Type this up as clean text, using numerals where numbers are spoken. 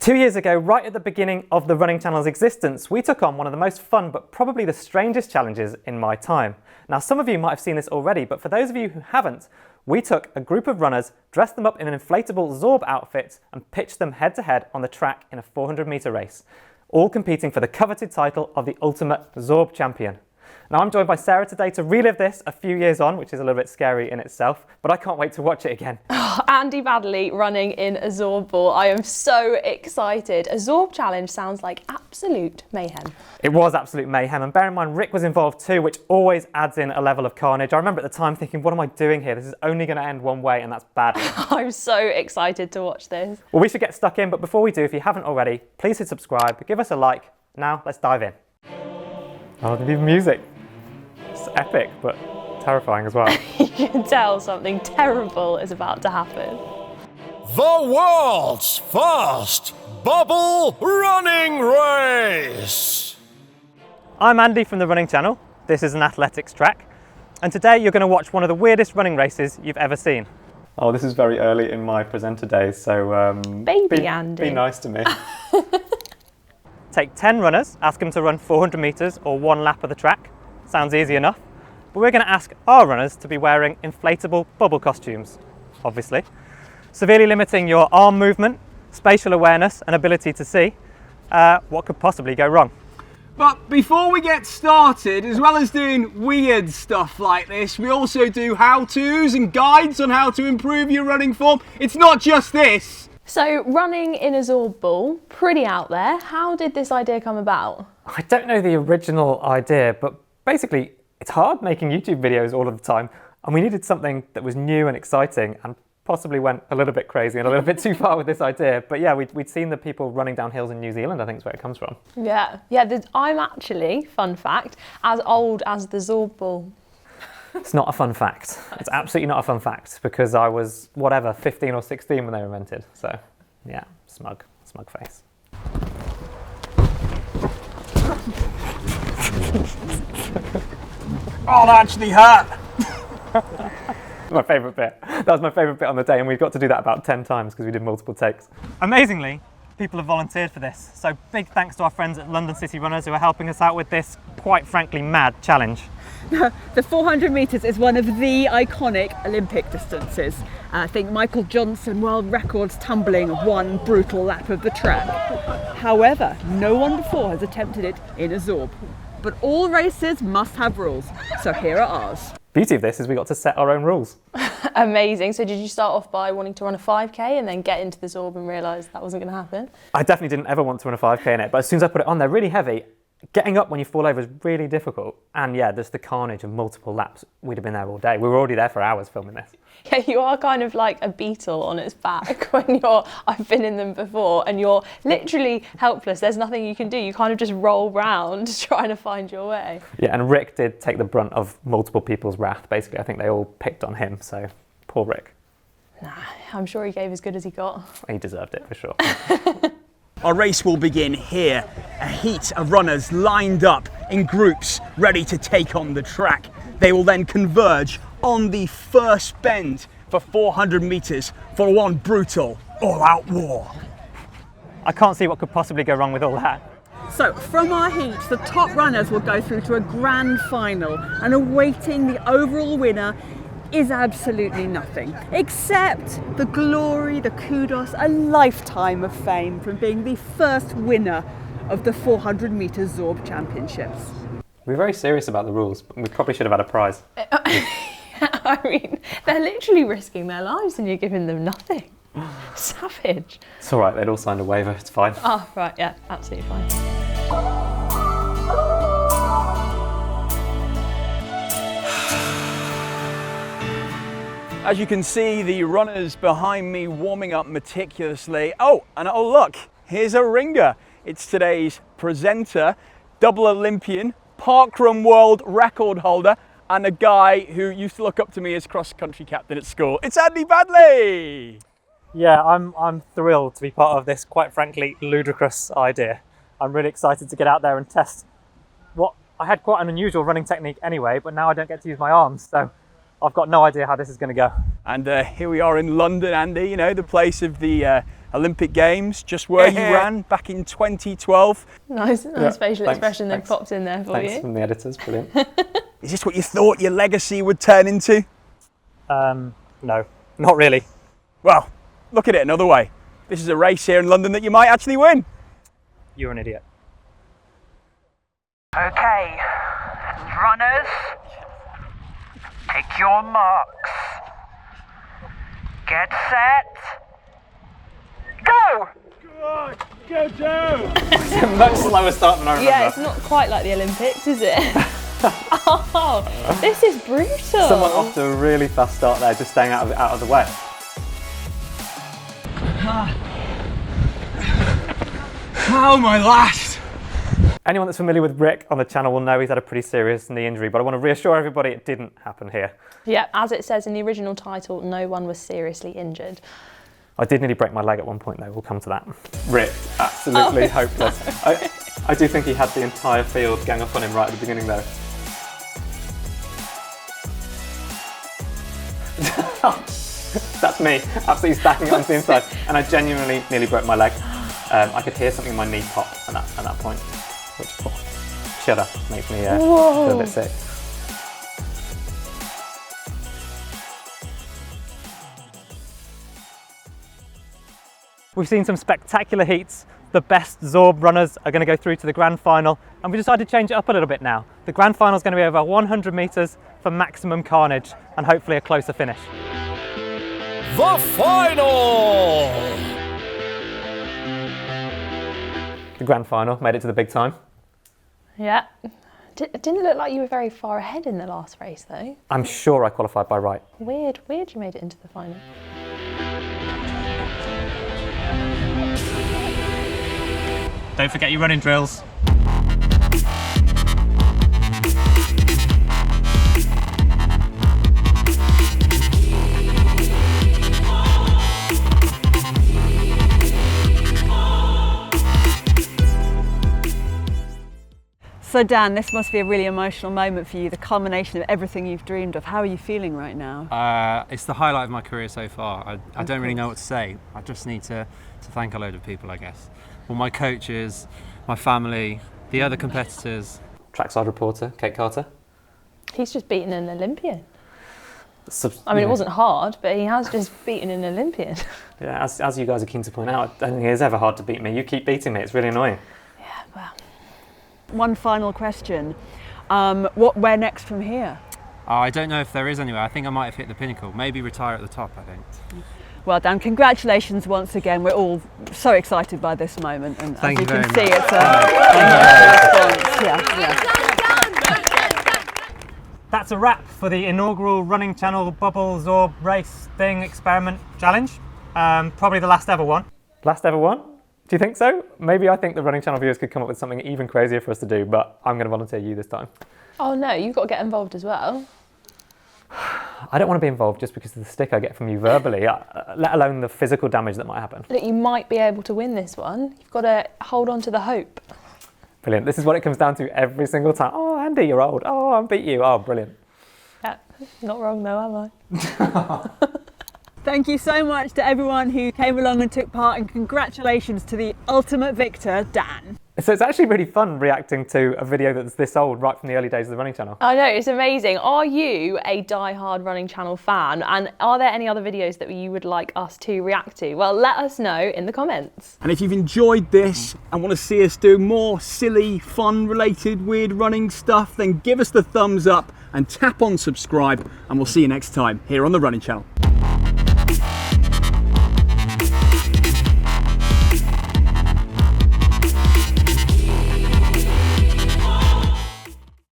2 years ago, right at the beginning of the running channel's existence, we took on one of the most fun but probably the strangest challenges in my time. Now, some of you might have seen this already, but for those of you who haven't, we took a group of runners, dressed them up in an inflatable Zorb outfit and pitched them head to head on the track in a 400-metre race, all competing for the coveted title of the ultimate Zorb champion. Now, I'm joined by Sarah today to relive this a few years on, which is a little bit scary in itself, but I can't wait to watch it again. Oh, Andy Baddeley running in a Zorb ball. I am so excited. A Zorb challenge sounds like absolute mayhem. It was absolute mayhem, and bear in mind Rick was involved too, which always adds in a level of carnage. I remember at the time thinking, what am I doing here? This is only going to end one way, and that's bad. I'm so excited to watch this. Well, we should get stuck in, but before we do, if you haven't already, please hit subscribe, give us a like. Now, let's dive in. Oh, the music. It's epic, but terrifying as well. You can tell something terrible is about to happen. The world's first bubble running race! I'm Andy from the Running Channel. This is an athletics track. And today you're going to watch one of the weirdest running races you've ever seen. Oh, this is very early in my presenter days, so Andy. Be nice to me. Take 10 runners, ask them to run 400 metres or one lap of the track. Sounds easy enough. But we're going to ask our runners to be wearing inflatable bubble costumes, obviously. Severely limiting your arm movement, spatial awareness and ability to see. What could possibly go wrong? But before we get started, as well as doing weird stuff like this, we also do how-tos and guides on how to improve your running form. It's not just this. So running in a Zorb ball, pretty out there. How did this idea come about? I don't know the original idea, but basically it's hard making YouTube videos all of the time, and we needed something that was new and exciting and possibly went a little bit crazy and a little bit too far with this idea. But yeah, we'd seen the people running down hills in New Zealand, I think is where it comes from. Yeah, I'm actually, fun fact, as old as the Zorb ball. It's not a fun fact. It's absolutely not a fun fact because I was, 15 or 16 when they were invented. So yeah, smug face. Oh, that actually hurt. My favourite bit. That was my favourite bit on the day, and we got to do that about 10 times because we did multiple takes. Amazingly, people have volunteered for this. So big thanks to our friends at London City Runners who are helping us out with this, quite frankly, mad challenge. The 400 metres is one of the iconic Olympic distances. I think Michael Johnson world records tumbling one brutal lap of the track. However, no one before has attempted it in a Zorb. But all races must have rules, so here are ours. Beauty of this is we got to set our own rules. Amazing. So did you start off by wanting to run a 5k and then get into the Zorb and realise that wasn't going to happen? I definitely didn't ever want to run a 5k in it, but as soon as I put it on, they're really heavy. Getting up when you fall over is really difficult. And yeah, there's the carnage of multiple laps. We'd have been there all day. We were already there for hours filming this. Yeah, you are kind of like a beetle on its back when I've been in them before and you're literally helpless. There's nothing you can do. You kind of just roll round trying to find your way. Yeah, and Rick did take the brunt of multiple people's wrath. Basically, I think they all picked on him. So poor Rick. Nah, I'm sure he gave as good as he got. He deserved it for sure. Our race will begin here. A heat of runners lined up in groups, ready to take on the track. They will then converge on the first bend for 400 metres for one brutal, all-out war. I can't see what could possibly go wrong with all that. So from our heat, the top runners will go through to a grand final, and awaiting the overall winner is absolutely nothing, except the glory, the kudos, a lifetime of fame from being the first winner of the 400 metre Zorb Championships. We're very serious about the rules, but we probably should have had a prize. I mean, they're literally risking their lives and you're giving them nothing. Savage. It's all right, they'd all signed a waiver, it's fine. Oh, right, yeah, absolutely fine. As you can see, the runners behind me warming up meticulously. Oh, and oh look, here's a ringer. It's today's presenter, double Olympian, parkrun world record holder, and a guy who used to look up to me as cross-country captain at school. It's Andy Baddeley! Yeah, I'm thrilled to be part of this, quite frankly, ludicrous idea. I'm really excited to get out there and test what I had quite an unusual running technique anyway, but now I don't get to use my arms, so I've got no idea how this is going to go. And here we are in London, Andy, you know, the place of the Olympic Games, just where you ran back in 2012. Nice facial thanks, expression thanks. they've popped in there for Thanks you. from the editors, brilliant. Is this what you thought your legacy would turn into? No, not really. Well, look at it another way. This is a race here in London that you might actually win. You're an idiot. Okay, runners, take your marks. Get set. Go! It's a much slower start than I remember. Yeah, it's not quite like the Olympics, is it? Oh, this is brutal. Someone off to a really fast start there, just staying out of the way. Oh, my last! Anyone that's familiar with Rick on the channel will know he's had a pretty serious knee injury, but I want to reassure everybody it didn't happen here. Yeah, as it says in the original title, no one was seriously injured. I did nearly break my leg at one point though, we'll come to that. Rick, absolutely hopeless. I do think he had the entire field gang up on him right at the beginning though. That's me, absolutely stacking it onto the inside, and I genuinely nearly broke my leg. I could hear something in my knee pop at that point, which shudder makes me feel a bit sick. We've seen some spectacular heats. The best Zorb runners are going to go through to the grand final, and we decided to change it up a little bit now. The grand final is going to be over 100 metres for maximum carnage and hopefully a closer finish. The final! The grand final made it to the big time. Yeah. It didn't look like you were very far ahead in the last race though. I'm sure I qualified by right. Weird you made it into the final. Don't forget your running drills. So Dan, this must be a really emotional moment for you, the culmination of everything you've dreamed of. How are you feeling right now? It's the highlight of my career so far. I don't really know what to say. I just need to thank a load of people, I guess. Well, my coaches, my family, the other competitors. Trackside reporter, Kate Carter. He's just beaten an Olympian. I mean, it wasn't hard, but he has just beaten an Olympian. Yeah, as you guys are keen to point out, I don't think it is ever hard to beat me. You keep beating me, it's really annoying. Yeah, well. One final question. Where next from here? I don't know if there is anywhere. I think I might have hit the pinnacle. Maybe retire at the top, I think. Well, Dan, congratulations once again. We're all so excited by this moment, and Thank as you you can very see, much. it's a response. Yeah. That's a wrap for the inaugural Running Channel Bubble Zorb Race thing experiment challenge. Probably the last ever one. Last ever one? Do you think so? Maybe I think the Running Channel viewers could come up with something even crazier for us to do, but I'm going to volunteer you this time. Oh no, you've got to get involved as well. I don't want to be involved just because of the stick I get from you verbally, let alone the physical damage that might happen. Look, you might be able to win this one. You've got to hold on to the hope. Brilliant. This is what it comes down to every single time. Oh, Andy, you're old. Oh, I beat you. Oh, brilliant. Yeah, not wrong though, am I? Thank you so much to everyone who came along and took part, and congratulations to the ultimate victor, Dan. So it's actually really fun reacting to a video that's this old right from the early days of the Running Channel. I know, it's amazing. Are you a die-hard Running Channel fan? And are there any other videos that you would like us to react to? Well, let us know in the comments. And if you've enjoyed this and want to see us do more silly, fun-related, weird running stuff, then give us the thumbs up and tap on subscribe, and we'll see you next time here on the Running Channel.